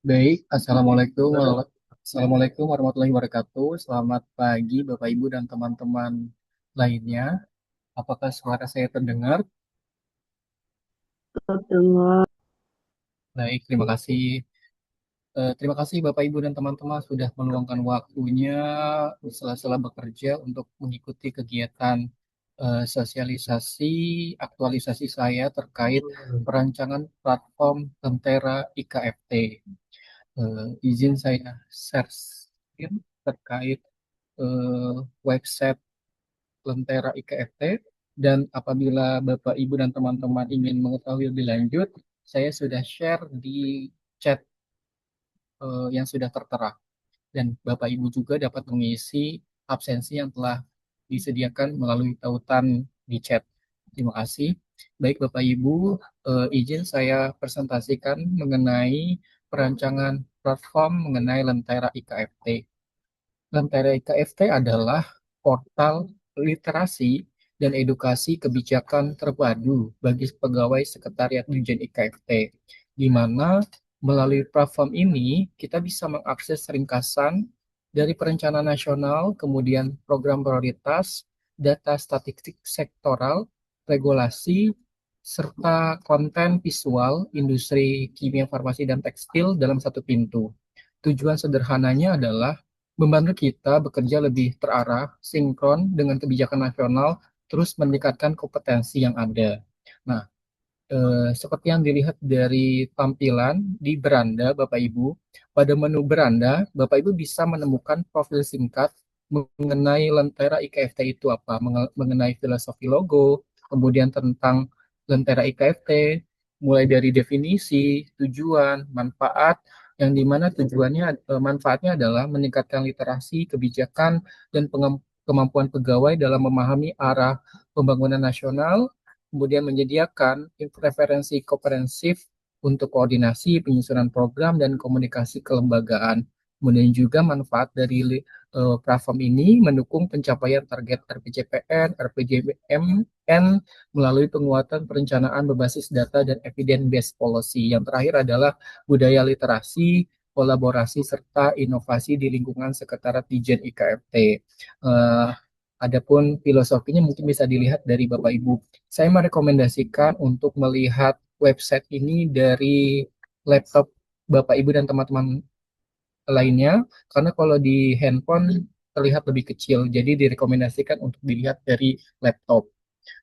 Baik, Assalamualaikum warahmatullahi wabarakatuh. Selamat pagi Bapak Ibu dan teman-teman lainnya. Apakah suara saya terdengar? Terdengar. Baik, terima kasih. Terima kasih Bapak Ibu dan teman-teman sudah meluangkan waktunya di sela-sela bekerja untuk mengikuti kegiatan sosialisasi, aktualisasi saya terkait perancangan platform Lentera IKFT. Izin saya share screen terkait eh, website Lentera IKFT, dan apabila Bapak Ibu dan teman-teman ingin mengetahui lebih lanjut, saya sudah share di chat yang sudah tertera, dan Bapak Ibu juga dapat mengisi absensi yang telah disediakan melalui tautan di chat. Terima kasih. Baik Bapak Ibu, izin saya presentasikan mengenai perancangan platform mengenai Lentera IKFT. Lentera IKFT adalah portal literasi dan edukasi kebijakan terpadu bagi pegawai sekretariat Dirjen IKFT, di mana melalui platform ini kita bisa mengakses ringkasan dari perencanaan nasional, kemudian program prioritas, data statistik sektoral, regulasi, serta konten visual industri kimia, farmasi, dan tekstil dalam satu pintu. Tujuan sederhananya adalah membantu kita bekerja lebih terarah, sinkron dengan kebijakan nasional, terus meningkatkan kompetensi yang ada. Nah, seperti yang dilihat dari tampilan di beranda, Bapak Ibu, pada menu beranda, Bapak Ibu bisa menemukan profil singkat mengenai Lentera IKFT itu apa, mengenai filosofi logo, kemudian tentang Lentera IKFT, mulai dari definisi, tujuan, manfaat, yang dimana tujuannya, manfaatnya adalah meningkatkan literasi, kebijakan, dan kemampuan pegawai dalam memahami arah pembangunan nasional, kemudian menyediakan referensi komprehensif untuk koordinasi, penyusunan program, dan komunikasi kelembagaan. Kemudian juga manfaat dari platform ini mendukung pencapaian target RPJPN, RPJMN melalui penguatan perencanaan berbasis data dan evidence-based policy. Yang terakhir adalah budaya literasi, kolaborasi, serta inovasi di lingkungan Sekretariat Dijen IKFT. Adapun filosofinya mungkin bisa dilihat dari Bapak Ibu. Saya merekomendasikan untuk melihat website ini dari laptop Bapak Ibu dan teman-teman lainnya, karena kalau di handphone terlihat lebih kecil, jadi direkomendasikan untuk dilihat dari laptop.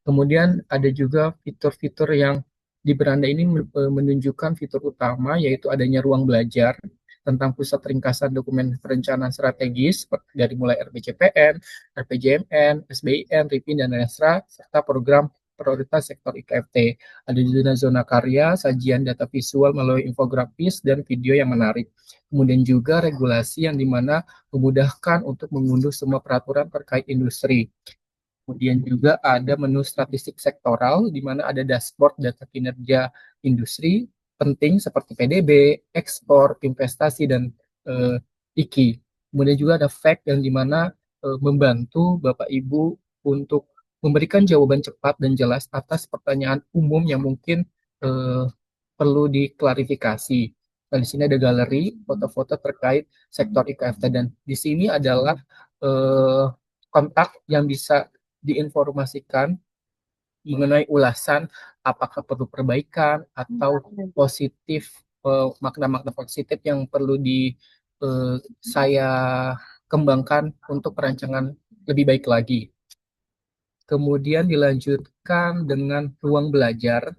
Kemudian ada juga fitur-fitur yang di beranda ini menunjukkan fitur utama, yaitu adanya ruang belajar tentang pusat ringkasan dokumen perencanaan strategis dari mulai RPJPN, RPJMN, SBIN, RIPIN, dan Restra, serta program prioritas sektor IKFT. Ada zona-zona karya, sajian data visual melalui infografis, dan video yang menarik. Kemudian juga regulasi yang dimana memudahkan untuk mengunduh semua peraturan terkait industri. Kemudian juga ada menu statistik sektoral, di mana ada dashboard data kinerja industri penting seperti PDB, ekspor, investasi, dan IKI. Kemudian juga ada fact yang di mana membantu Bapak Ibu untuk memberikan jawaban cepat dan jelas atas pertanyaan umum yang mungkin eh, perlu diklarifikasi. Nah, di sini ada galeri foto-foto terkait sektor IKFT, dan di sini adalah eh, kontak yang bisa diinformasikan mengenai ulasan apakah perlu perbaikan atau positif, makna-makna positif yang perlu saya kembangkan untuk perancangan lebih baik lagi. Kemudian dilanjutkan dengan ruang belajar,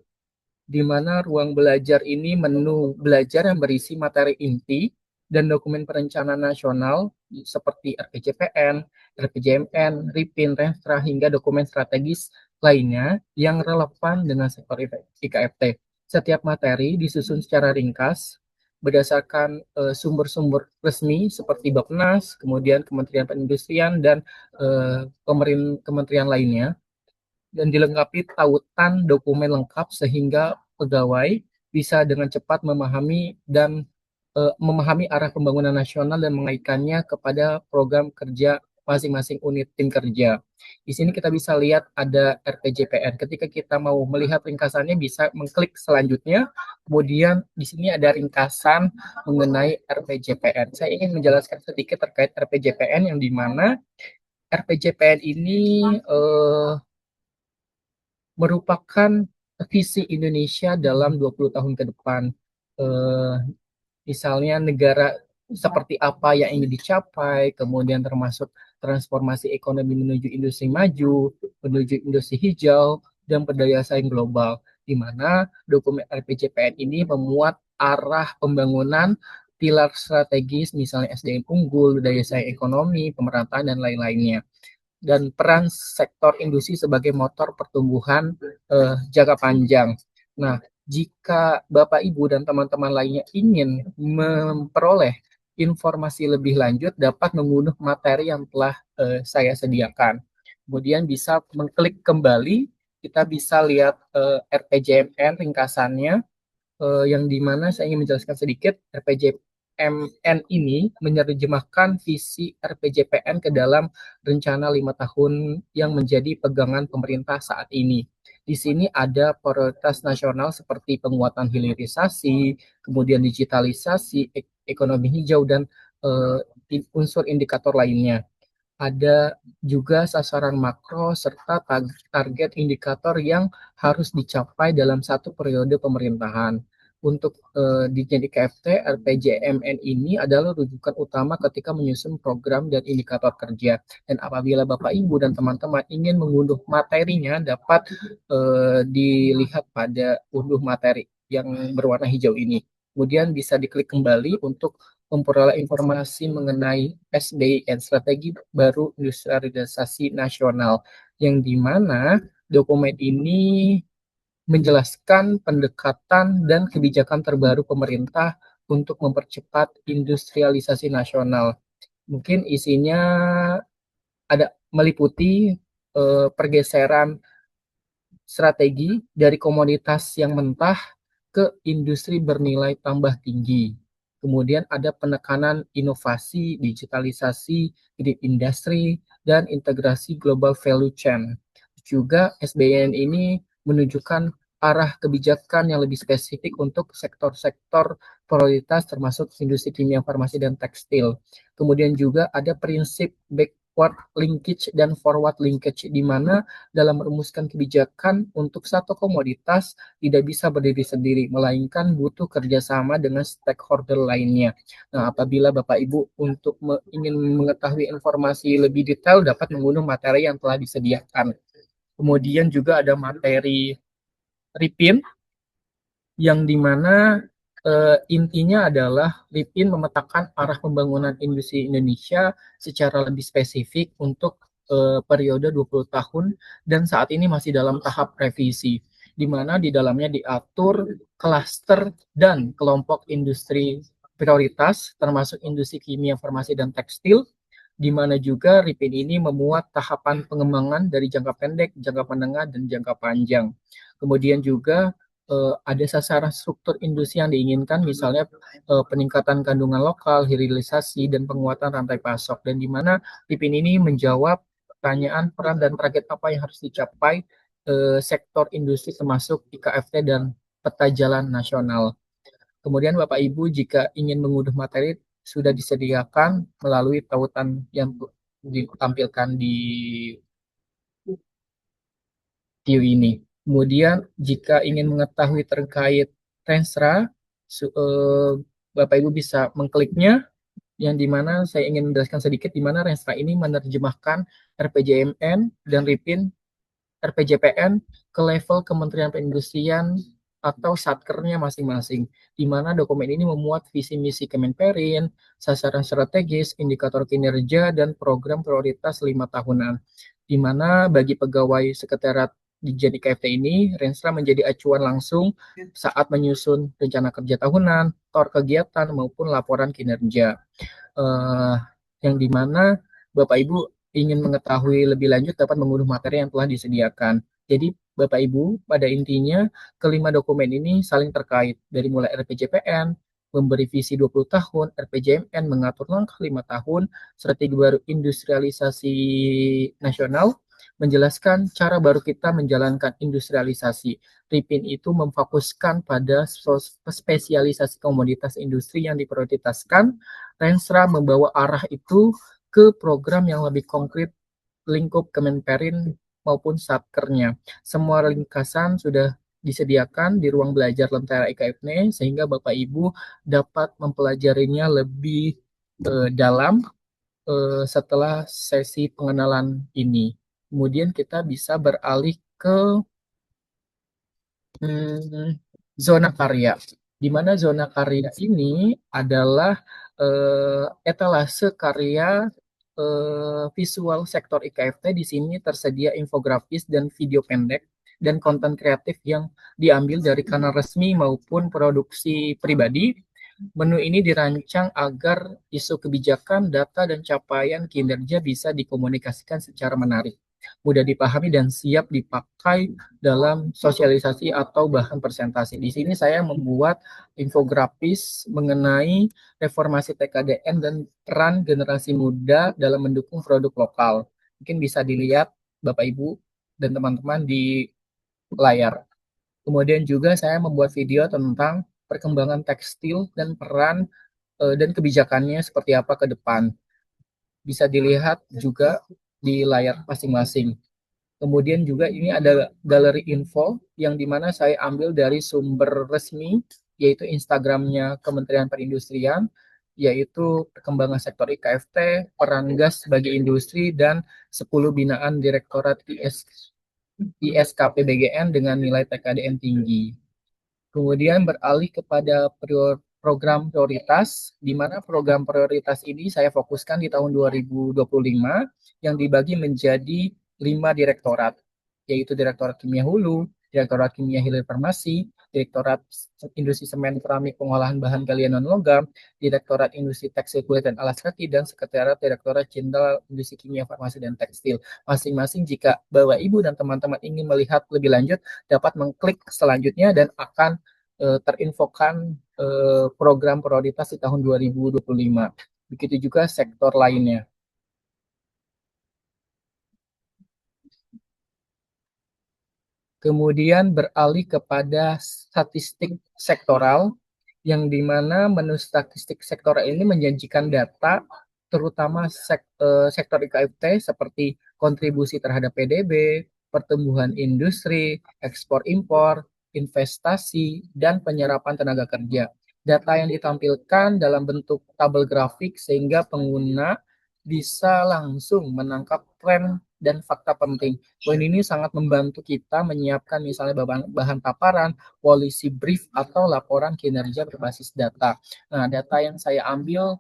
di mana ruang belajar ini menu belajar yang berisi materi inti dan dokumen perencanaan nasional seperti RPJPN, RPJMN, RIPIN, Renstra, hingga dokumen strategis lainnya yang relevan dengan sektor IKFT. Setiap materi disusun secara ringkas berdasarkan sumber-sumber resmi seperti Bappenas, kemudian Kementerian Perindustrian, dan kementerian lainnya, dan dilengkapi tautan dokumen lengkap sehingga pegawai bisa dengan cepat memahami dan memahami arah pembangunan nasional dan mengaitkannya kepada program kerja masing-masing unit tim kerja. Di sini kita bisa lihat ada RPJPN. Ketika kita mau melihat ringkasannya bisa mengklik selanjutnya. Kemudian di sini ada ringkasan mengenai RPJPN. Saya ingin menjelaskan sedikit terkait RPJPN yang di mana RPJPN ini merupakan visi Indonesia dalam 20 tahun ke depan. Eh, Misalnya negara seperti apa yang ingin dicapai, kemudian termasuk transformasi ekonomi menuju industri maju, menuju industri hijau, dan berdaya saing global, di mana dokumen RPJPN ini memuat arah pembangunan pilar strategis, misalnya SDM unggul, daya saing ekonomi, pemerataan, dan lain-lainnya dan peran sektor industri sebagai motor pertumbuhan jangka panjang. Nah, jika Bapak Ibu dan teman-teman lainnya ingin memperoleh informasi lebih lanjut, dapat mengunduh materi yang telah saya sediakan. Kemudian bisa mengklik kembali, kita bisa lihat RPJMN ringkasannya, yang dimana saya ingin menjelaskan sedikit. RPJMN ini menerjemahkan visi RPJPN ke dalam rencana 5 tahun yang menjadi pegangan pemerintah saat ini. Di sini ada prioritas nasional seperti penguatan hilirisasi, kemudian digitalisasi, ekonomi hijau, dan unsur indikator lainnya. Ada juga sasaran makro serta target indikator yang harus dicapai dalam satu periode pemerintahan. Untuk di KFT, RPJMN ini adalah rujukan utama ketika menyusun program dan indikator kerja. Dan apabila Bapak, Ibu, dan teman-teman ingin mengunduh materinya, dapat dilihat pada unduh materi yang berwarna hijau ini. Kemudian bisa diklik kembali untuk memperoleh informasi mengenai SBIN, Strategi Baru Industrialisasi Nasional, yang dimana dokumen ini menjelaskan pendekatan dan kebijakan terbaru pemerintah untuk mempercepat industrialisasi nasional. Mungkin isinya ada meliputi pergeseran strategi dari komoditas yang mentah ke industri bernilai tambah tinggi. Kemudian ada penekanan inovasi, digitalisasi, green industry, dan integrasi global value chain. Juga SBN ini menunjukkan arah kebijakan yang lebih spesifik untuk sektor-sektor prioritas termasuk industri kimia, farmasi, dan tekstil. Kemudian juga ada prinsip backward linkage dan forward linkage, di mana dalam merumuskan kebijakan untuk satu komoditas tidak bisa berdiri sendiri, melainkan butuh kerjasama dengan stakeholder lainnya. Nah, apabila Bapak Ibu ingin mengetahui informasi lebih detail, dapat mengunduh materi yang telah disediakan. Kemudian juga ada materi RIPIN, yang dimana intinya adalah RIPIN memetakan arah pembangunan industri Indonesia secara lebih spesifik untuk periode 20 tahun dan saat ini masih dalam tahap revisi, di mana di dalamnya diatur klaster dan kelompok industri prioritas termasuk industri kimia, farmasi, dan tekstil, di mana juga RIPIN ini memuat tahapan pengembangan dari jangka pendek, jangka menengah, dan jangka panjang. Kemudian juga ada sasaran struktur industri yang diinginkan, misalnya peningkatan kandungan lokal, hilirisasi, dan penguatan rantai pasok. Dan di mana RIPIN ini menjawab pertanyaan peran dan target apa yang harus dicapai sektor industri termasuk IKFT dan peta jalan nasional. Kemudian Bapak Ibu jika ingin mengunduh materi sudah disediakan melalui tautan yang ditampilkan di view ini. Kemudian jika ingin mengetahui terkait Renstra, Bapak Ibu bisa mengkliknya, yang dimana saya ingin menjelaskan sedikit di mana Renstra ini menerjemahkan RPJMN dan RIPIN RPJPN ke level Kementerian Perindustrian atau satkernya masing-masing, di mana dokumen ini memuat visi misi Kemenperin, sasaran strategis, indikator kinerja, dan program prioritas 5 tahunan. Di mana bagi pegawai sekretariat di JNIKFT ini, Renstra menjadi acuan langsung saat menyusun rencana kerja tahunan, tor kegiatan, maupun laporan kinerja. Uh, yang dimana Bapak Ibu ingin mengetahui lebih lanjut dapat mengunduh materi yang telah disediakan. Jadi Bapak Ibu pada intinya kelima dokumen ini saling terkait dari mulai RPJPN, memberi visi 20 tahun, RPJMN mengatur langkah 5 tahun, strategi baru industrialisasi nasional, menjelaskan cara baru kita menjalankan industrialisasi. Ripin itu memfokuskan pada spesialisasi komoditas industri yang diprioritaskan. Renstra membawa arah itu ke program yang lebih konkret lingkup Kemenperin maupun Satkernya. Semua ringkasan sudah disediakan di ruang belajar Lentera IKFN sehingga Bapak Ibu dapat mempelajarinya lebih dalam setelah sesi pengenalan ini. Kemudian kita bisa beralih ke zona karya, di mana zona karya ini adalah etalase karya visual sektor IKFT. Di sini tersedia infografis dan video pendek dan konten kreatif yang diambil dari kanal resmi maupun produksi pribadi. Menu ini dirancang agar isu kebijakan, data, dan capaian kinerja bisa dikomunikasikan secara menarik, mudah dipahami, dan siap dipakai dalam sosialisasi atau bahan presentasi. Di sini saya membuat infografis mengenai reformasi TKDN dan peran generasi muda dalam mendukung produk lokal. Mungkin bisa dilihat Bapak Ibu dan teman-teman di layar. Kemudian juga saya membuat video tentang perkembangan tekstil dan peran dan kebijakannya seperti apa ke depan. Bisa dilihat juga di layar masing-masing. Kemudian juga ini ada galeri info yang dimana saya ambil dari sumber resmi, yaitu Instagramnya Kementerian Perindustrian, yaitu perkembangan sektor IKFT, peran gas sebagai industri, dan 10 binaan Direktorat ISKP dengan nilai TKDN tinggi. Kemudian beralih kepada program prioritas, di mana program prioritas ini saya fokuskan di tahun 2025 yang dibagi menjadi 5 direktorat, yaitu Direktorat Kimia Hulu, Direktorat Kimia Hilir Farmasi, Direktorat Industri Semen Keramik Pengolahan Bahan Galian Non-Logam, Direktorat Industri Tekstil Kulit dan Alas Kaki, dan Sekretariat Direktorat Jenderal Industri Kimia Farmasi dan Tekstil. Masing-masing jika Bapak Ibu dan teman-teman ingin melihat lebih lanjut, dapat mengklik selanjutnya dan akan terinfokan program prioritas di tahun 2025. Begitu juga sektor lainnya. Kemudian beralih kepada statistik sektoral, yang dimana menu statistik sektoral ini menjanjikan data terutama sektor IKFT seperti kontribusi terhadap PDB, pertumbuhan industri, ekspor impor, investasi, dan penyerapan tenaga kerja. Data yang ditampilkan dalam bentuk tabel grafik sehingga pengguna bisa langsung menangkap tren dan fakta penting. Poin ini sangat membantu kita menyiapkan misalnya bahan paparan, polisi brief, atau laporan kinerja berbasis data. Nah, data yang saya ambil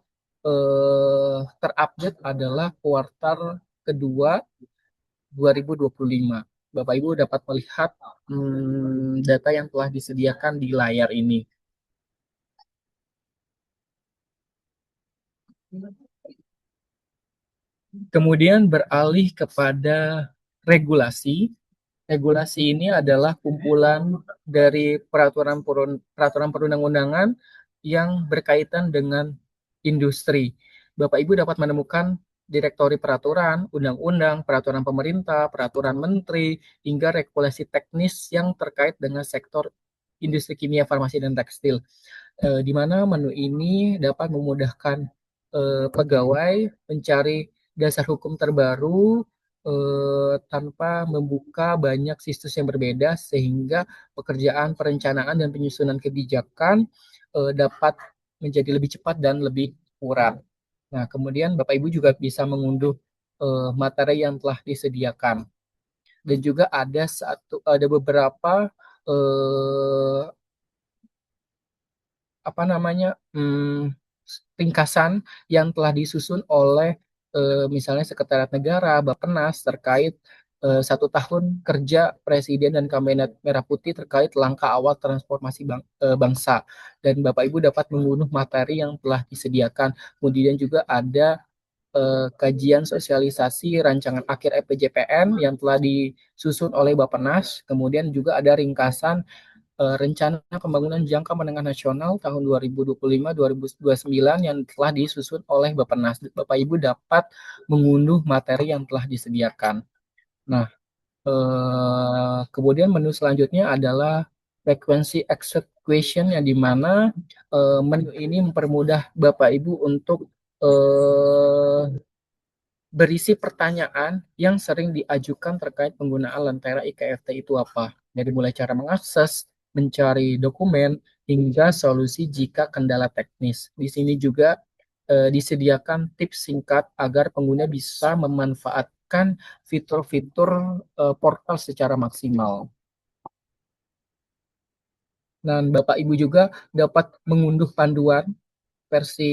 terupdate adalah kuartal kedua 2025. Bapak Ibu dapat melihat data yang telah disediakan di layar ini. Kemudian beralih kepada regulasi. Regulasi ini adalah kumpulan dari peraturan perundang-undangan yang berkaitan dengan industri. Bapak Ibu dapat menemukan direktori peraturan, undang-undang, peraturan pemerintah, peraturan menteri, hingga regulasi teknis yang terkait dengan sektor industri kimia, farmasi, dan tekstil. Di mana menu ini dapat memudahkan pegawai mencari dasar hukum terbaru tanpa membuka banyak situs yang berbeda, sehingga pekerjaan perencanaan dan penyusunan kebijakan dapat menjadi lebih cepat dan lebih akurat. Nah, kemudian Bapak Ibu juga bisa mengunduh materi yang telah disediakan, dan juga ada beberapa eh, apa namanya ringkasan yang telah disusun oleh misalnya Sekretariat Negara, Bappenas terkait 1 tahun kerja Presiden dan Kabinet Merah Putih terkait langkah awal transformasi bangsa. Dan Bapak Ibu dapat mengunduh materi yang telah disediakan. Kemudian juga ada kajian sosialisasi rancangan akhir EPJPN yang telah disusun oleh Bappenas. Kemudian juga ada ringkasan Rencana Pembangunan Jangka Menengah Nasional tahun 2025-2029 yang telah disusun oleh Bappenas. Bapak Ibu dapat mengunduh materi yang telah disediakan. Nah, kemudian menu selanjutnya adalah frequency exit question yang dimana menu ini mempermudah Bapak Ibu untuk eh, berisi pertanyaan yang sering diajukan terkait penggunaan Lentera IKFT itu apa. Dari mulai cara mengakses, mencari dokumen, hingga solusi jika kendala teknis. Di sini juga disediakan tips singkat agar pengguna bisa memanfaatkan fitur-fitur portal secara maksimal. Dan Bapak Ibu juga dapat mengunduh panduan versi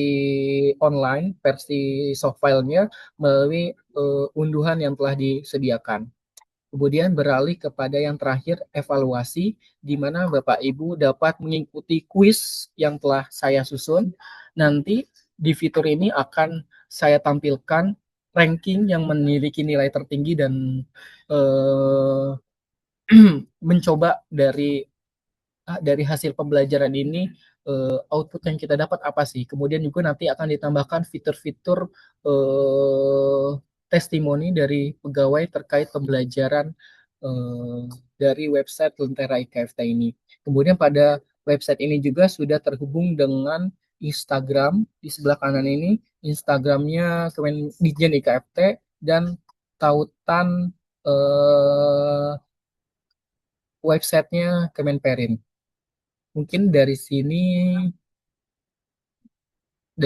online, versi soft file-nya melalui unduhan yang telah disediakan. Kemudian beralih kepada yang terakhir, evaluasi, di mana Bapak Ibu dapat mengikuti kuis yang telah saya susun. Nanti di fitur ini akan saya tampilkan ranking yang memiliki nilai tertinggi dan eh, mencoba dari hasil pembelajaran ini output yang kita dapat apa sih. Kemudian juga nanti akan ditambahkan fitur-fitur eh, testimoni dari pegawai terkait pembelajaran eh, dari website Lentera IKFT ini. Kemudian pada website ini juga sudah terhubung dengan Instagram di sebelah kanan ini, Instagramnya Kemendijen IKFT dan tautan websitenya Kemenperin. Mungkin dari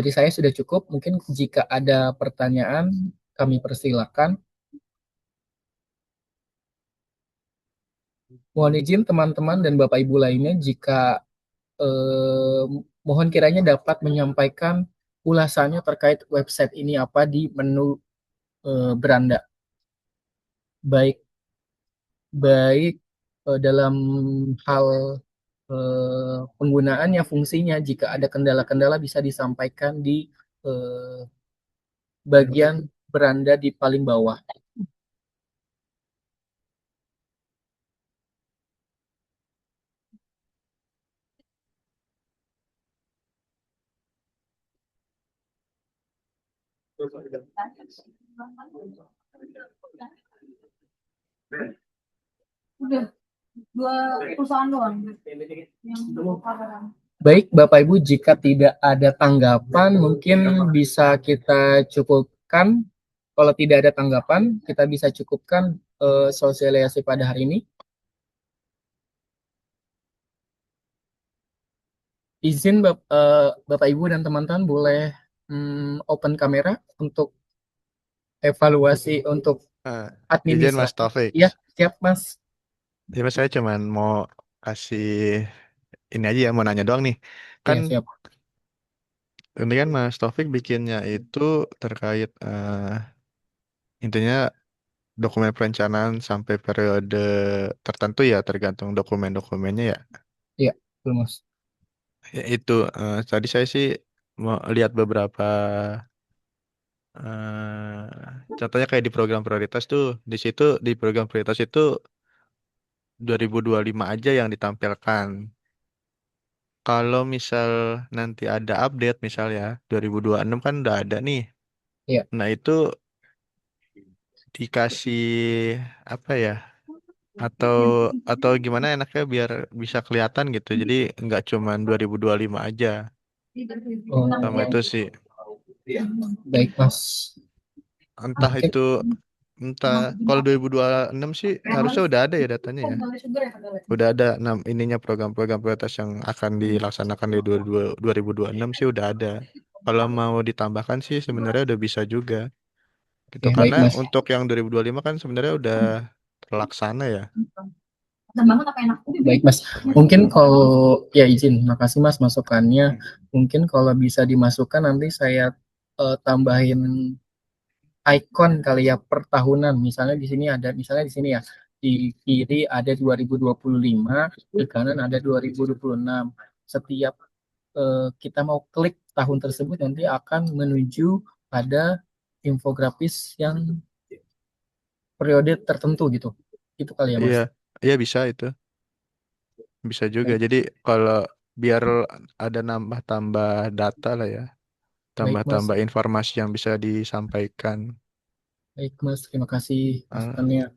saya sudah cukup. Mungkin jika ada pertanyaan, kami persilakan. Mohon izin teman-teman dan Bapak Ibu lainnya jika eh, mohon kiranya dapat menyampaikan ulasannya terkait website ini apa di menu beranda. Baik baik dalam hal penggunaannya, fungsinya, jika ada kendala-kendala bisa disampaikan di eh, bagian beranda di paling bawah. Udah dua perusahaan doang yang Baik, Bapak Ibu, jika tidak ada tanggapan, mungkin bisa kita cukupkan. Kalau tidak ada tanggapan, kita bisa cukupkan sosialisasi pada hari ini. Izin Bapak Ibu dan teman-teman boleh open kamera untuk evaluasi untuk Eh, izin Mas administrasi. Taufik. Iya, siap Mas. Ya, Mas, saya cuman mau kasih ini aja ya, mau nanya doang nih. Kan Iya, siap. ini kan Mas Taufik bikinnya itu terkait intinya dokumen perencanaan sampai periode tertentu ya, tergantung dokumen-dokumennya ya. Iya, betul Mas. Ya itu tadi saya sih mau lihat beberapa contohnya kayak di program prioritas tuh, di situ di program prioritas itu 2025 aja yang ditampilkan. Kalau misal nanti ada update misal ya 2026 kan udah ada nih. Iya. Nah itu dikasih apa ya? Atau atau gimana enaknya biar bisa kelihatan gitu. Jadi nggak cuman 2025 aja. Oh, Sama itu sih. baik Mas. Entah Mungkin itu entah kalau 2026 sih harusnya udah ada ya datanya ya. Udah ada ininya program-program prioritas yang akan dilaksanakan di 2026 sih udah ada. Kalau mau ditambahkan sih sebenarnya udah bisa juga. Gitu Oke, karena baik Mas. untuk yang 2025 kan sebenarnya udah terlaksana ya. Baik Mas. Mungkin kalau ya izin, makasih Mas masukannya. Mungkin kalau bisa dimasukkan nanti saya tambahin ikon kali ya per tahunan. Misalnya di sini ada, misalnya di sini ya, di kiri ada 2025, di kanan ada 2026. Setiap kita mau klik tahun tersebut nanti akan menuju pada infografis yang periode tertentu gitu. Itu kali ya Iya, Mas. iya bisa itu. Bisa juga. Baik, Jadi kalau biar ada nambah-tambah data lah ya, baik Mas, tambah-tambah informasi yang bisa disampaikan. baik Mas, terima kasih Ah, masukannya.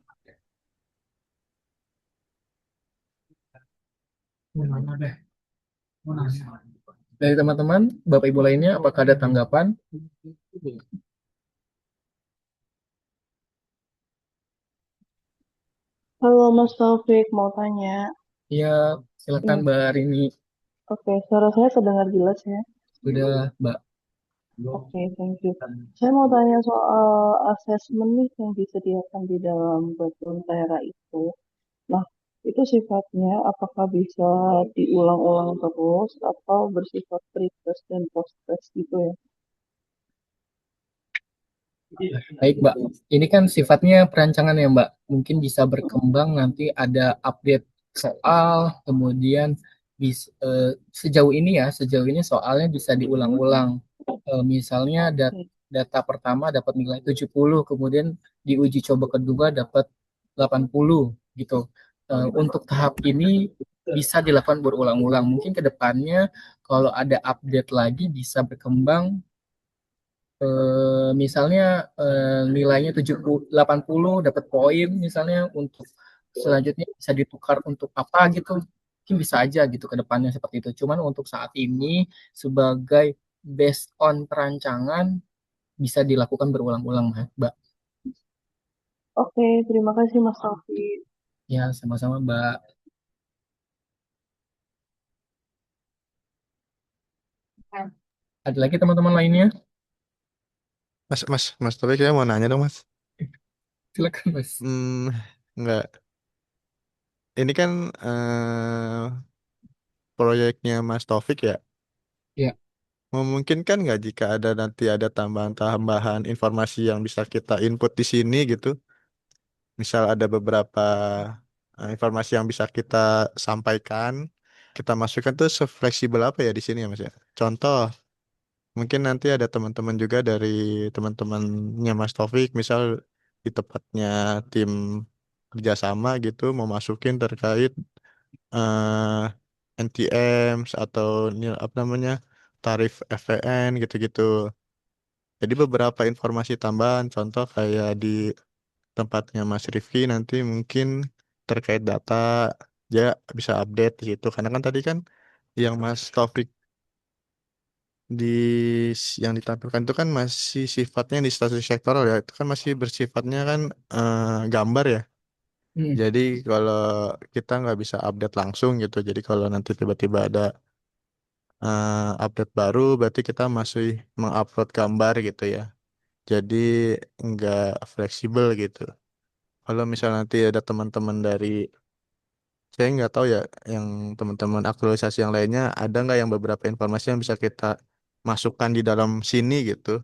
Dari teman-teman, Bapak Ibu lainnya, apakah ada tanggapan? Halo Mas Taufik, mau tanya. Ya, silakan Ini, Mbak Rini. oke, suara saya terdengar jelas ya? Sudah, Mbak. Oke, thank you. Saya mau tanya soal asesmen nih yang disediakan di dalam Batun Tera itu. Nah, itu sifatnya apakah bisa diulang-ulang terus atau bersifat pre-test dan post-test gitu ya? Baik, Mbak. Ini kan sifatnya perancangan ya, Mbak. Mungkin bisa berkembang nanti ada update soal, kemudian sejauh ini ya, sejauh ini soalnya bisa diulang-ulang. Misalnya Oke, data pertama dapat nilai 70, kemudian di uji coba kedua dapat 80 gitu. Untuk tahap ini bisa dilakukan berulang-ulang. Mungkin ke depannya kalau ada update lagi bisa berkembang, misalnya nilainya 70 80 dapat poin misalnya, untuk selanjutnya bisa ditukar untuk apa gitu, mungkin bisa aja gitu ke depannya seperti itu. Cuman untuk saat ini sebagai based on perancangan bisa dilakukan berulang-ulang, Mbak. oke, terima kasih Mas Taufik. Ya, sama-sama, Mbak. Ada lagi teman-teman lainnya? Tapi saya mau nanya dong, Mas. Silakan, Mas. Hmm, nggak. Ini kan proyeknya Mas Taufik ya. Ya. Memungkinkan nggak jika ada nanti ada tambahan-tambahan informasi yang bisa kita input di sini gitu? Misal ada beberapa informasi yang bisa kita sampaikan, kita masukkan tuh sefleksibel apa ya di sini ya Mas ya? Contoh, mungkin nanti ada teman-teman juga dari teman-temannya Mas Taufik, misal di tempatnya tim kerjasama gitu, mau masukin terkait NTM atau apa namanya tarif FVN gitu-gitu. Jadi beberapa informasi tambahan, contoh kayak di tempatnya Mas Rifki nanti mungkin terkait data, dia bisa update di situ. Karena kan tadi kan yang Mas Taufik di yang ditampilkan itu kan masih sifatnya di status sektoral ya, itu kan masih bersifatnya kan gambar ya. Hmm. Jadi kalau kita nggak bisa update langsung gitu. Jadi kalau nanti tiba-tiba ada update baru, berarti kita masih mengupload gambar gitu ya. Jadi nggak fleksibel gitu. Kalau misalnya nanti ada teman-teman dari, saya nggak tahu ya, yang teman-teman aktualisasi yang lainnya, ada nggak yang beberapa informasi yang bisa kita masukkan di dalam sini gitu,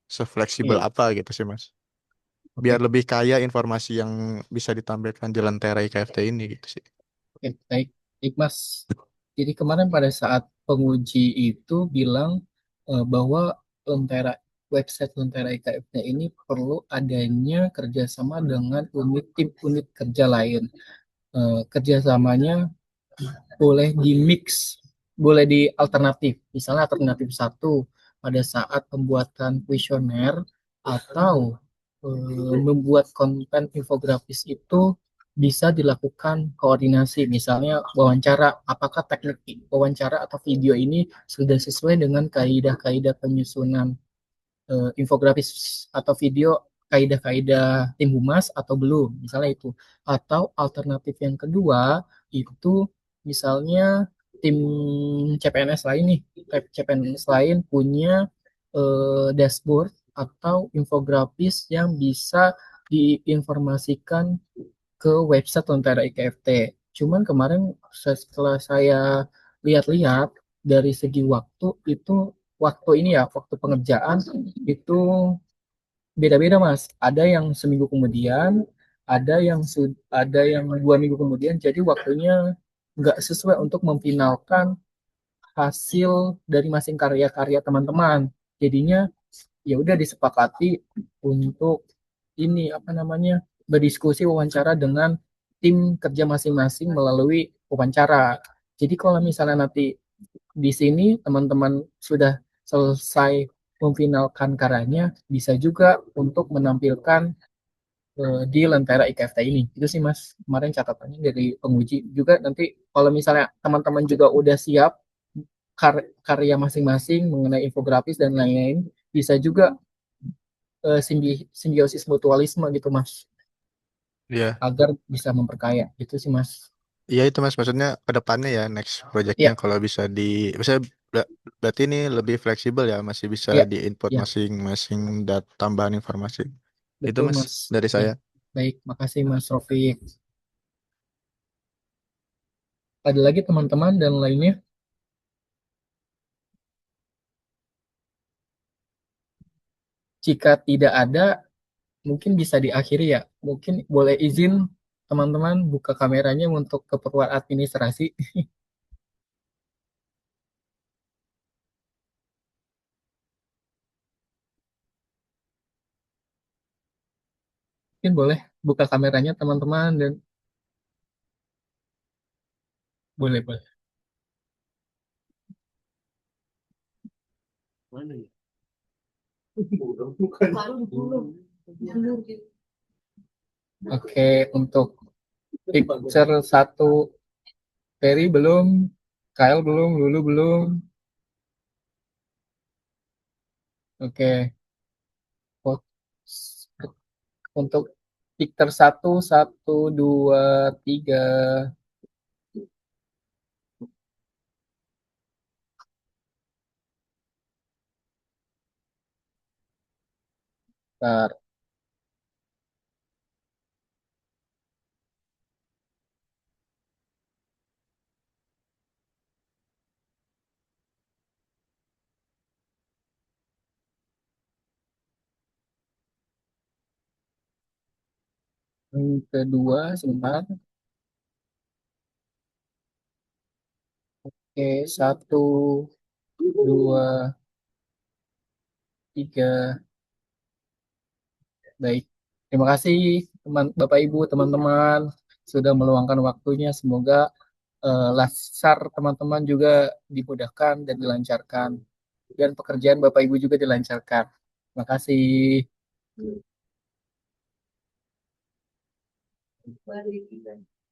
sefleksibel Iya. apa gitu sih Mas. Biar Oke. lebih kaya informasi yang bisa ditampilkan di Lentera IKFT ini gitu sih. Oke, baik. Baik, Mas. Jadi kemarin pada saat penguji itu bilang bahwa Lentera website Lentera IKFT ini perlu adanya kerjasama dengan unit kerja lain. Kerjasamanya boleh di mix, boleh di alternatif. Misalnya alternatif satu pada saat pembuatan kuesioner atau membuat konten infografis itu bisa dilakukan koordinasi. Misalnya wawancara, apakah teknik wawancara atau video ini sudah sesuai dengan kaidah-kaidah penyusunan infografis atau video kaidah-kaidah tim humas atau belum, misalnya itu. Atau alternatif yang kedua itu misalnya tim CPNS lain nih, CPNS lain punya dashboard atau infografis yang bisa diinformasikan ke website Lentera IKFT. Cuman kemarin setelah saya lihat-lihat dari segi waktu itu, waktu ini ya, waktu pengerjaan itu beda-beda Mas. Ada yang seminggu kemudian, ada yang 2 minggu kemudian. Jadi waktunya nggak sesuai untuk memfinalkan hasil dari masing karya-karya teman-teman. Jadinya ya udah disepakati untuk ini apa namanya, berdiskusi wawancara dengan tim kerja masing-masing melalui wawancara. Jadi kalau misalnya nanti di sini teman-teman sudah selesai memfinalkan karyanya, bisa juga untuk menampilkan di Lentera IKFT ini. Itu sih Mas, kemarin catatannya dari penguji. Juga nanti kalau misalnya teman-teman juga udah siap karya masing-masing mengenai infografis dan lain-lain, bisa juga simbiosis mutualisme gitu Mas, Iya. agar bisa memperkaya. Itu sih Mas. Iya itu Mas, maksudnya ke depannya ya next projectnya Iya, kalau bisa berarti ini lebih fleksibel ya, masih bisa iya, diinput iya, masing-masing tambahan informasi. Itu betul Mas Mas. dari Ya, saya. baik, makasih Mas Rofik. Ada lagi teman-teman dan lainnya? Jika tidak ada, mungkin bisa diakhiri ya. Mungkin boleh izin teman-teman buka kameranya untuk keperluan administrasi. Mungkin boleh buka kameranya teman-teman dan boleh boleh. Oke, untuk picture satu Ferry belum, Kyle belum, Lulu belum. Oke, oh, untuk picture satu, satu, dua, tiga. Bentar, yang kedua sebentar. Oke, satu, dua, tiga. Baik. Terima kasih teman Bapak Ibu, teman-teman sudah meluangkan waktunya. Semoga lasar teman-teman juga dimudahkan dan dilancarkan dan pekerjaan Bapak Ibu juga dilancarkan. Terima kasih.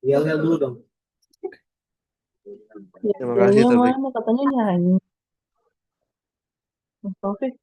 Yel-yel dulu dong. Ya, Terima kasih Belnya Topik. mana? Katanya nyanyi. Mas Taufik.